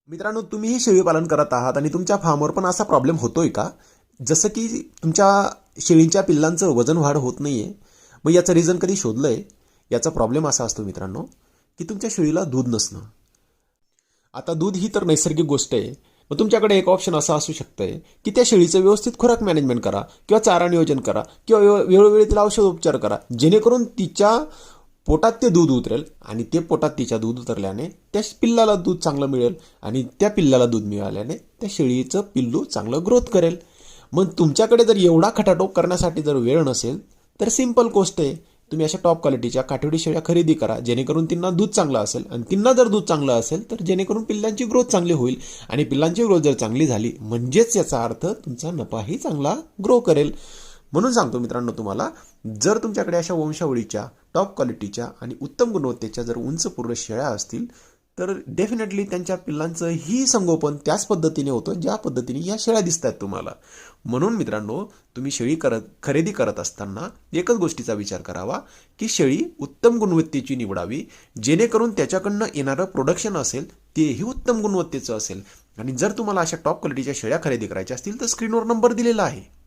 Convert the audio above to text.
मित्रांनो, तुम्हीही शेळी पालन करत आहात आणि तुमच्या फार्मवर पण असा प्रॉब्लेम होतोय का? जसं की तुमच्या शेळींच्या पिल्लांचं वजन वाढ होत नाहीये. मग याचं रिझन कधी शोधलंय? याचा प्रॉब्लेम असा असतो मित्रांनो, की तुमच्या शेळीला दूध नसणं. आता दूध ही तर नैसर्गिक गोष्ट आहे. मग तुमच्याकडे एक ऑप्शन असं असू शकतंय, की त्या शेळीचं व्यवस्थित खुराक मॅनेजमेंट करा किंवा चारा नियोजन करा किंवा वेळोवेळी तिला औषधोपचार करा, जेणेकरून तिच्या पोटात ते दूध उतरेल आणि ते पोटात तिच्या दूध उतरल्याने त्या पिल्लाला दूध चांगलं मिळेल आणि त्या पिल्लाला दूध मिळाल्याने त्या शेळीचं पिल्लू चांगलं ग्रोथ करेल. मग तुमच्याकडे जर एवढा खटाटोप करण्यासाठी जर वेळ नसेल तर सिंपल गोष्ट आहे, तुम्ही अशा टॉप क्वालिटीच्या काठवडी शेळ्या खरेदी करा, जेणेकरून त्यांना दूध चांगलं असेल आणि त्यांना जर दूध चांगलं असेल तर जेणेकरून पिल्लांची ग्रोथ चांगली होईल आणि पिल्लांची ग्रोथ जर चांगली झाली म्हणजेच याचा अर्थ तुमचा नफाही चांगला ग्रो करेल. म्हणून सांगतो मित्रांनो तुम्हाला, जर तुमच्याकडे अशा वंशावळीच्या टॉप क्वालिटीच्या आणि उत्तम गुणवत्तेच्या जर उंच पूर्ण शेळ्या असतील तर डेफिनेटली त्यांच्या पिल्लांचं ही संगोपन त्याच पद्धतीने होतं ज्या पद्धतीने या शेळ्या दिसत आहेत तुम्हाला. म्हणून मित्रांनो, तुम्ही शेळी खरेदी करत असताना एकच गोष्टीचा विचार करावा, की शेळी उत्तम गुणवत्तेची निवडावी, जेणेकरून त्याच्याकडनं येणारं प्रोडक्शन असेल तेही उत्तम गुणवत्तेचं असेल. आणि जर तुम्हाला अशा टॉप क्वालिटीच्या शेळ्या खरेदी करायच्या असतील तर स्क्रीनवर नंबर दिलेला आहे.